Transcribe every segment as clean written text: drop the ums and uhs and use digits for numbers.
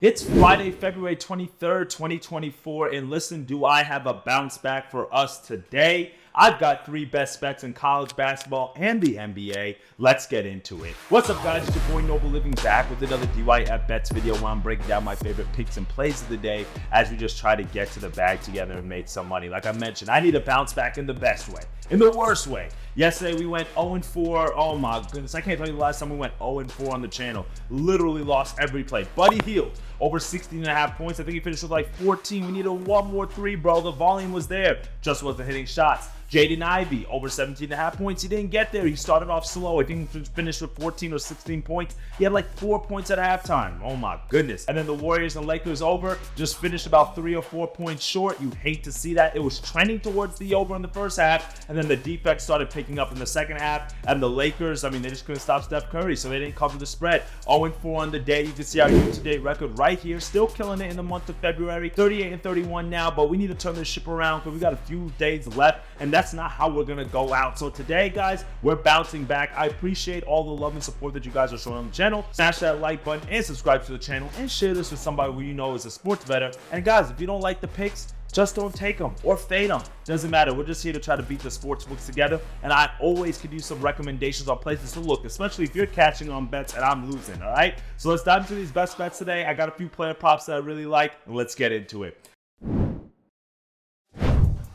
It's Friday, February 23rd, 2024, and listen, do I have a bounce back for us today? I've got three best bets in college basketball and the NBA. Let's get into it. What's up, guys? It's your boy Noble Living back with another DYF Bets video where I'm breaking down my favorite picks and plays of the day as we just try to get to the bag together and make some money. Like I mentioned, I need a bounce back in the best way, in the worst way. Yesterday, we went 0-4. Oh my goodness, I can't tell you the last time we went 0-4 on the channel. Literally lost every play. Buddy Hield, over 16.5 points. I think he finished with like 14. We needed one more three, bro. The volume was there. Just wasn't hitting shots. Jaden Ivey, over 17.5 points. He didn't get there. He started off slow. I think he finished with 14 or 16 points. He had like 4 points at halftime. Oh my goodness. And then the Warriors and Lakers over, just finished about 3 or 4 points short. You hate to see that. It was trending towards the over in the first half, and then the defects started picking up in the second half. And the Lakers, I mean, they just couldn't stop Steph Curry, so they didn't cover the spread. 0-4 on the day. You can see our year-to-date record right here. Still killing it in the month of February. 38-31 now, but we need to turn this ship around because we got a few days left, and that's not how we're gonna go out. So today, guys, we're bouncing back. I appreciate all the love and support that you guys are showing on the channel. Smash that like button and subscribe to the channel and share this with somebody who you know is a sports bettor. And guys, if you don't like the picks, just don't take them or fade them. Doesn't matter. We're just here to try to beat the sports books together. And I always could use some recommendations on places to look, especially if you're catching on bets and I'm losing, all right? So let's dive into these best bets today. I got a few player props that I really like, and let's get into it.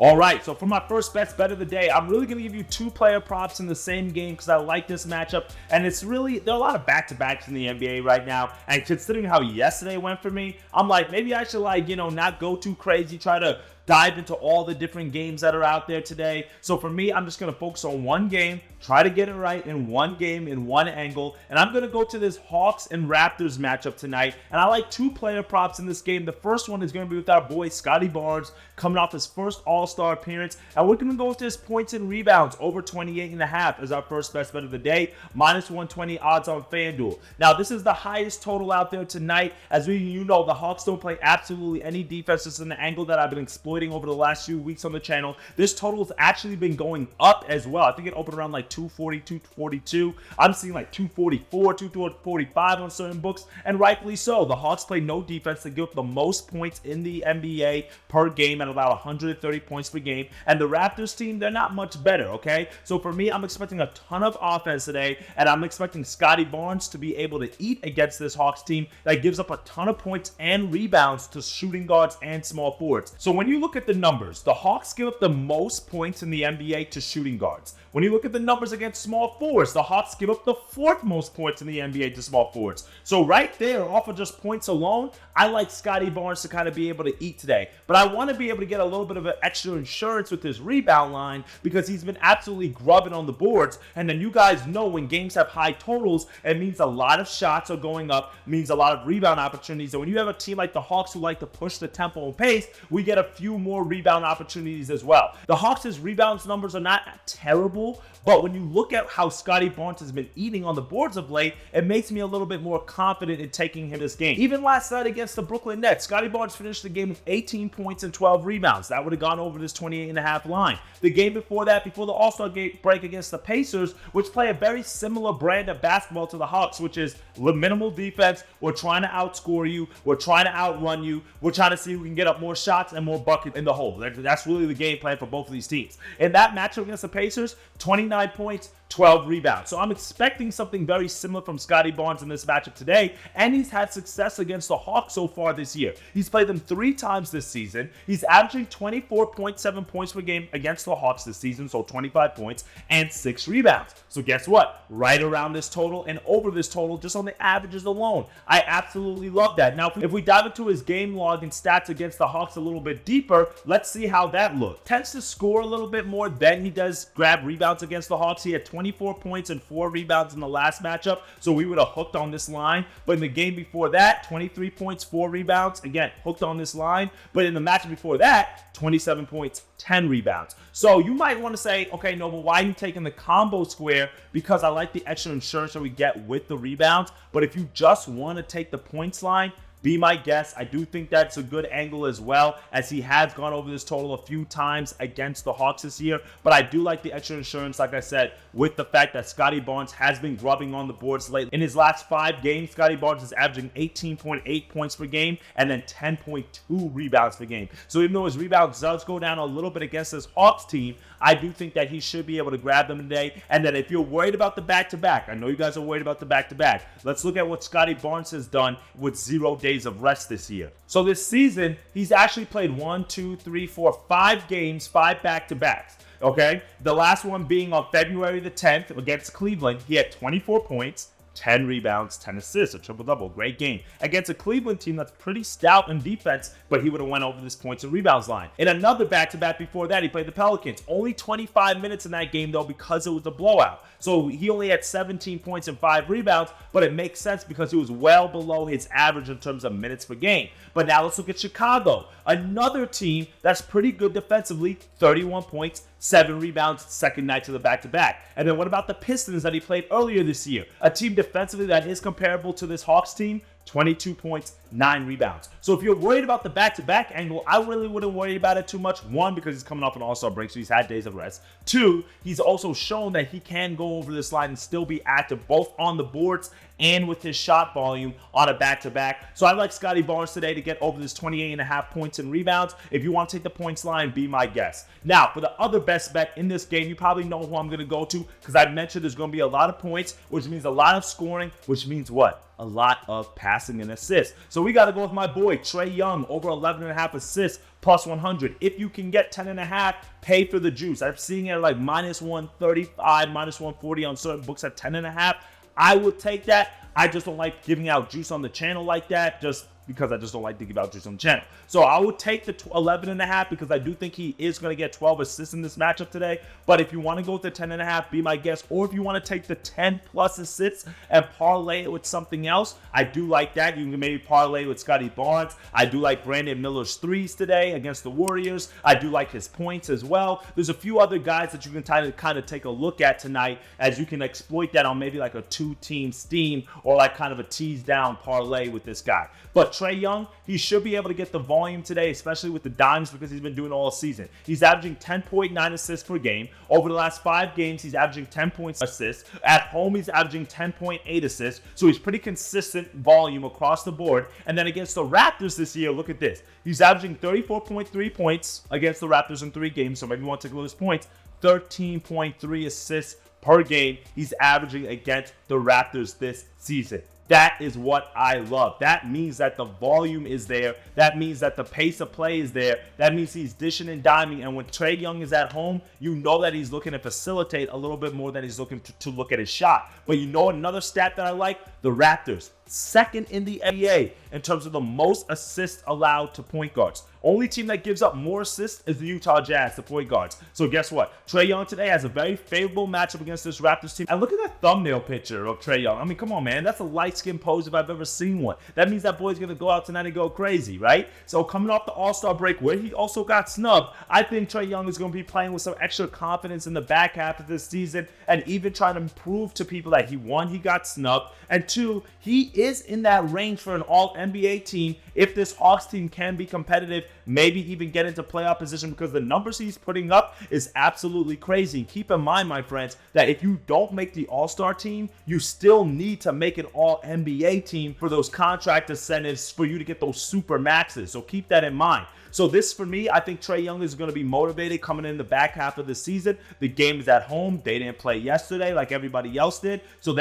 All right, so for my first best bet of the day, I'm really going to give you two player props in the same game because I like this matchup. And it's really, there are a lot of back-to-backs in the NBA right now. And considering how yesterday went for me, I'm like, maybe I should not go too crazy, try to dive into all the different games that are out there today. So for me, I'm just going to focus on one game, try to get it right in one game, in one angle. And I'm going to go to this Hawks and Raptors matchup tonight. And I like two player props in this game. The first one is going to be with our boy Scottie Barnes coming off his first All-Star appearance. And we're going to go with his points and rebounds over 28.5 as our first best bet of the day. -120 odds on FanDuel. Now, this is the highest total out there tonight. As you know, the Hawks don't play absolutely any defense. This is an angle that I've been exploring over the last few weeks on the channel. This total has actually been going up as well. I think it opened around like 240, 242. I'm seeing like 244, 245 on certain books, and rightfully so. The Hawks play no defense. They give up the most points in the NBA per game at about 130 points per game. And the Raptors team, they're not much better, okay? So for me, I'm expecting a ton of offense today, and I'm expecting Scottie Barnes to be able to eat against this Hawks team that gives up a ton of points and rebounds to shooting guards and small forwards. So when you look at the numbers, the Hawks give up the most points in the NBA to shooting guards. When you look at the numbers against small forwards, the Hawks give up the fourth most points in the NBA to small forwards. So right there, off of just points alone, I like Scottie Barnes to kind of be able to eat today. But I want to be able to get a little bit of an extra insurance with his rebound line because he's been absolutely grubbing on the boards. And then you guys know when games have high totals, it means a lot of shots are going up, means a lot of rebound opportunities. And when you have a team like the Hawks who like to push the tempo and pace, we get a few more rebound opportunities as well. The Hawks' rebounds numbers are not terrible, but when you look at how Scottie Barnes has been eating on the boards of late, it makes me a little bit more confident in taking him this game. Even last night against the Brooklyn Nets, Scottie Barnes finished the game with 18 points and 12 rebounds. That would have gone over this 28.5 line. The game before that, before the All-Star break against the Pacers, which play a very similar brand of basketball to the Hawks, which is minimal defense. We're trying to outscore you. We're trying to outrun you. We're trying to see who can get up more shots and more buckets in the hole. That's really the game plan for both of these teams. In that matchup against the Pacers, 29 points, 12 rebounds. So I'm expecting something very similar from Scottie Barnes in this matchup today, and he's had success against the Hawks so far this year. He's played them 3 times this season. He's averaging 24.7 points per game against the Hawks this season, so 25 points and 6 rebounds. So guess what? Right around this total and over this total just on the averages alone. I absolutely love that. Now, if we dive into his game log and stats against the Hawks a little bit deeper, let's see how that looks. Tends to score a little bit more than he does grab rebounds against the Hawks. He had 24 points and 4 rebounds in the last matchup, so we would have hooked on this line. But in the game before that, 23 points, 4 rebounds. Again, hooked on this line. But in the matchup before that, 27 points, 10 rebounds. So you might want to say, okay, Noble, why are you taking the combo square? Because I like the extra insurance that we get with the rebounds. But if you just want to take the points line, Be my guest. I do think that's a good angle as well, as he has gone over this total a few times against the Hawks this year. But I do like the extra insurance, like I said, with the fact that Scottie Barnes has been grubbing on the boards lately. In his last 5 games, Scottie Barnes is averaging 18.8 points per game and then 10.2 rebounds per game. So even though his rebounds does go down a little bit against this Hawks team, I do think that he should be able to grab them today. And that if you're worried about the back-to-back, I know you guys are worried about the back-to-back, let's look at what Scottie Barnes has done with 0 days of rest this year. So this season, he's actually played 5 games, 5 back-to-backs. Okay, the last one being on February the 10th against Cleveland. He had 24 points, 10 rebounds, 10 assists, a triple-double. Great game. Against a Cleveland team that's pretty stout in defense, but he would have went over this points and rebounds line. In another back-to-back before that, he played the Pelicans. Only 25 minutes in that game, though, because it was a blowout. So he only had 17 points and 5 rebounds, but it makes sense because he was well below his average in terms of minutes per game. But now let's look at Chicago, another team that's pretty good defensively, 31 points, 7 rebounds, second night to the back-to-back. And then what about the Pistons that he played earlier this year? A team defensively that is comparable to this Hawks team, 22 points, 9 rebounds. So if you're worried about the back-to-back angle, I really wouldn't worry about it too much. 1, because he's coming off an all-star break, so he's had days of rest. 2, he's also shown that he can go over this line and still be active both on the boards and with his shot volume on a back-to-back. So I like Scottie Barnes today to get over this 28.5 points and rebounds. If you want to take the points line, be my guest. Now, for the other best bet in this game, you probably know who I'm going to go to, because I mentioned there's going to be a lot of points, which means a lot of scoring, which means what? A lot of passing and assists. So we got to go with my boy, Trae Young, over 11.5 assists, plus 100. If you can get 10.5, pay for the juice. I'm seeing it at like minus 135, minus 140 on certain books at 10.5. I would take that. I just don't like giving out juice on the channel like that, just because I just don't like to give out juice on the channel. So I would take the 11.5 because I do think he is going to get 12 assists in this matchup today. But if you want to go with the 10.5, be my guest. Or if you want to take the 10 plus assists and parlay it with something else, I do like that. You can maybe parlay with Scottie Barnes. I do like Brandon Miller's threes today against the Warriors. I do like his points as well. There's a few other guys that you can kind of take a look at tonight, as you can exploit that on maybe like a 2-team steam or like kind of a tease down parlay with this guy. But Trae Young, he should be able to get the volume today, especially with the dimes, because he's been doing it all season. He's averaging 10.9 assists per game. Over the last 5 games, he's averaging 10 points assists. At home, he's averaging 10.8 assists. So he's pretty consistent volume across the board. And then against the Raptors this year, look at this. He's averaging 34.3 points against the Raptors in 3 games. So maybe you want to take a look at his points. 13.3 assists per game he's averaging against the Raptors this season. That is what I love. That means that the volume is there. That means that the pace of play is there. That means he's dishing and diming. And when Trae Young is at home, you know that he's looking to facilitate a little bit more than he's looking to look at his shot. But you know another stat that I like? The Raptors, second in the NBA in terms of the most assists allowed to point guards. Only team that gives up more assists is the Utah Jazz, the point guards. So guess what? Trae Young today has a very favorable matchup against this Raptors team. And look at that thumbnail picture of Trae Young. I mean, come on, man. That's a light-skinned pose if I've ever seen one. That means that boy's going to go out tonight and go crazy, right? So coming off the All-Star break where he also got snubbed, I think Trae Young is going to be playing with some extra confidence in the back half of this season and even trying to prove to people that he got snubbed, and 2, he is in that range for an all-NBA team if this Hawks team can be competitive, maybe even get into playoff position, because the numbers he's putting up is absolutely crazy. And keep in mind, my friends, that if you don't make the All-Star team, you still need to make an all-NBA team for those contract incentives for you to get those super maxes. So keep that in mind. So this, for me, I think Trae Young is going to be motivated coming in the back half of the season. The game is at home. They didn't play yesterday like everybody else did. So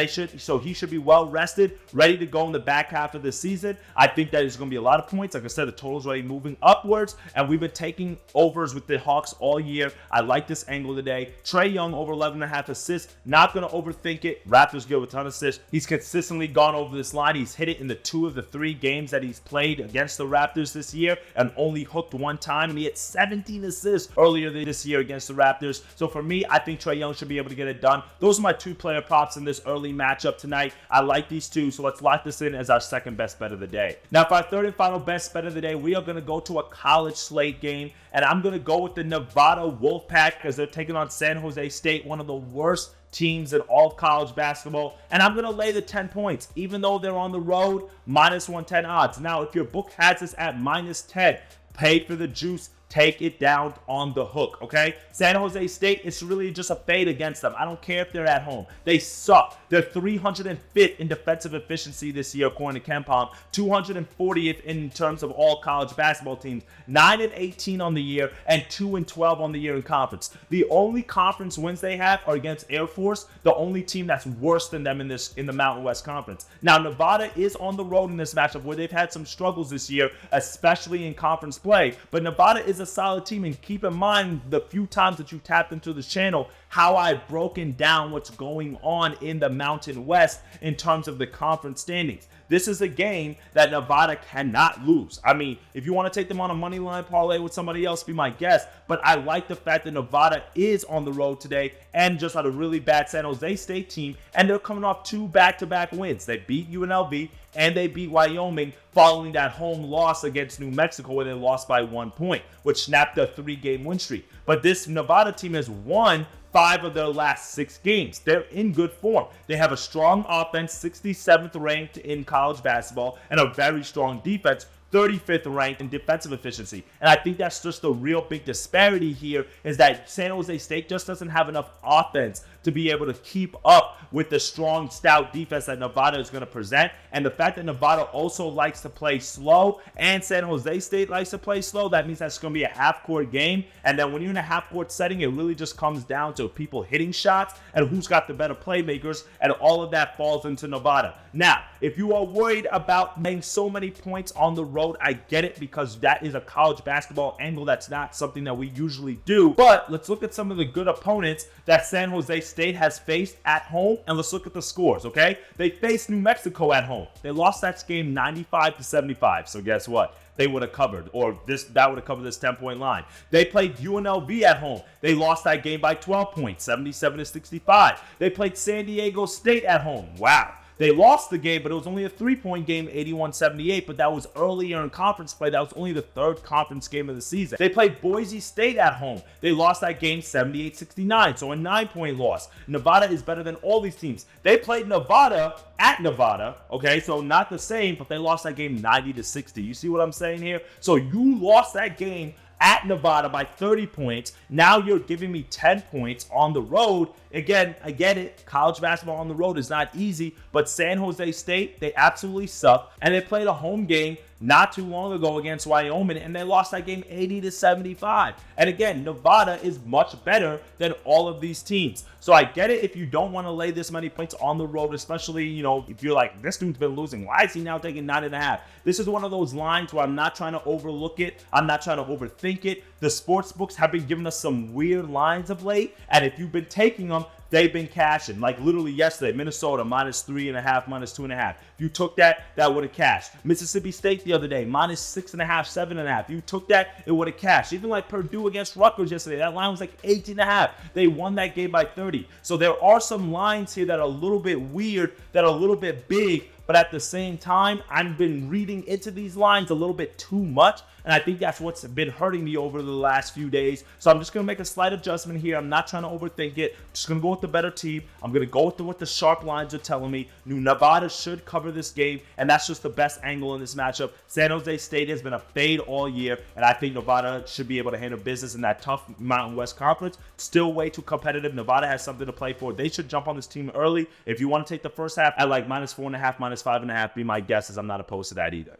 he should be well rested, ready to go in the back half of the season. I think that there's going to be a lot of points. Like I said, the total's already moving upwards, and we've been taking overs with the Hawks all year. I like this angle today. Trae Young over 11.5 assists. Not going to overthink it. Raptors give a ton of assists. He's consistently gone over this line. He's hit it in the 2 of the 3 games that he's played against the Raptors this year, and only hooked 1 time, and he had 17 assists earlier this year against the Raptors. So for me, I think Trae Young should be able to get it done. Those are my 2 player props in this early matchup tonight. I like these 2, so let's lock this in as our second best bet of the day. Now, for our third and final best bet of the day, we are going to go to a college slate game, and I'm going to go with the Nevada Wolfpack because they're taking on San Jose State, one of the worst teams in all of college basketball, and I'm going to lay the 10 points, even though they're on the road, minus 110 odds. Now, if your book has this at minus 10, pay for the juice. Take it down on the hook, okay? San Jose State, it's really just a fade against them. I don't care if they're at home. They suck. They're 305th in defensive efficiency this year, according to KenPom. 240th in terms of all college basketball teams. 9-18 on the year and 2-12 on the year in conference. The only conference wins they have are against Air Force, the only team that's worse than them in the Mountain West Conference. Now, Nevada is on the road in this matchup where they've had some struggles this year, especially in conference play. But Nevada is a solid team, and keep in mind the few times that you tapped into this channel how I've broken down what's going on in the Mountain West in terms of the conference standings. This is a game that Nevada cannot lose. I mean, if you want to take them on a money line parlay with somebody else, be my guest. But I like the fact that Nevada is on the road today and just had a really bad San Jose State team, and they're coming off 2 back-to-back wins. They beat UNLV and they beat Wyoming following that home loss against New Mexico where they lost by 1 point, which snapped a 3-game win streak. But this Nevada team has won 5 of their last 6 games. They're in good form. They have a strong offense, 67th ranked in college basketball, and a very strong defense, 35th ranked in defensive efficiency. And I think that's just the real big disparity here, is that San Jose State just doesn't have enough offense to be able to keep up with the strong, stout defense that Nevada is going to present. And the fact that Nevada also likes to play slow and San Jose State likes to play slow, that means that's going to be a half-court game. And then when you're in a half-court setting, it really just comes down to people hitting shots and who's got the better playmakers, and all of that falls into Nevada. Now, if you are worried about making so many points on the road, I get it, because that is a college basketball angle. That's not something that we usually do. But let's look at some of the good opponents that San Jose State has faced at home, and let's look at the scores, okay? They faced New Mexico at home. They lost that game 95-75. So guess what? They would have covered, or that would have covered this 10-point line. They played UNLV at home. They lost that game by 12 points, 77-65. They played San Diego State at home. Wow. They lost the game, but it was only a 3-point game, 81-78, but that was earlier in conference play. That was only the 3rd conference game of the season. They played Boise State at home. They lost that game 78-69, so a 9-point loss. Nevada is better than all these teams. They played Nevada at Nevada, okay, so not the same, but they lost that game 90-60. You see what I'm saying here? So you lost that game at Nevada by 30 points. Now you're giving me 10 points on the road. Again, I get it. College basketball on the road is not easy, but San Jose State, they absolutely suck. And they played a home game not too long ago against Wyoming, and they lost that game 80-75. And again, Nevada is much better than all of these teams. So I get it if you don't want to lay this many points on the road, especially, you know, if you're like, this dude's been losing. Why is he now taking 9.5? This is one of those lines where I'm not trying to overlook it. I'm not trying to overthink it. The sports books have been giving us some weird lines of late, and if you've been taking them, they've been cashing. Like literally yesterday, Minnesota -3.5, -2.5. If you took that, that would have cashed. Mississippi State the other day, -6.5, 7.5. If you took that, it would have cashed. Even like Purdue against Rutgers yesterday, that line was like 18.5. They won that game by 30. So there are some lines here that are a little bit weird, that are a little bit big, but at the same time, I've been reading into these lines a little bit too much, and I think that's what's been hurting me over the last few days. So I'm just going to make a slight adjustment here. I'm not trying to overthink it. I'm just going to go with the better team. I'm going to go with what the sharp lines are telling me. New Nevada should cover this game, and that's just the best angle in this matchup. San Jose State has been a fade all year, and I think Nevada should be able to handle business in that tough Mountain West Conference. Still way too competitive. Nevada has something to play for. They should jump on this team early. If you want to take the first half at like -4.5, -5.5, be my guess, as I'm not opposed to that either.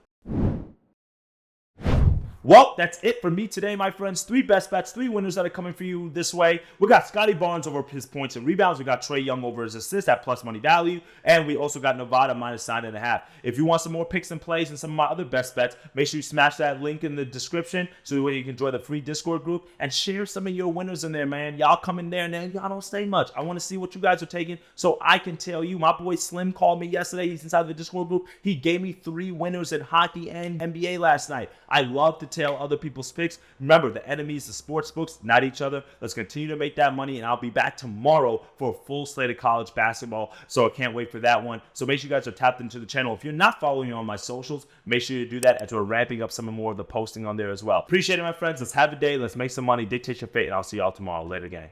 Well, that's it for me today, my friends. 3 best bets, 3 winners that are coming for you this way. We got Scotty Barnes over his points and rebounds. We got Trae Young over his assists at plus money value. And we also got Nevada -9.5. If you want some more picks and plays and some of my other best bets, make sure you smash that link in the description so that you can join the free Discord group and share some of your winners in there, man. Y'all come in there and then y'all don't say much. I want to see what you guys are taking so I can tell you. My boy Slim called me yesterday. He's inside the Discord group. He gave me 3 winners in hockey and NBA last night. I love to tell other people's picks. Remember, the enemies, the sports books, not each other. Let's continue to make that money, and I'll be back tomorrow for a full slate of college basketball, so I can't wait for that one. So make sure you guys are tapped into the channel. If you're not following me on my socials, make sure you do that as we're ramping up some more of the posting on there as well. Appreciate it, my friends. Let's have a day. Let's make some money. Dictate your fate, and I'll see y'all tomorrow. Later, gang.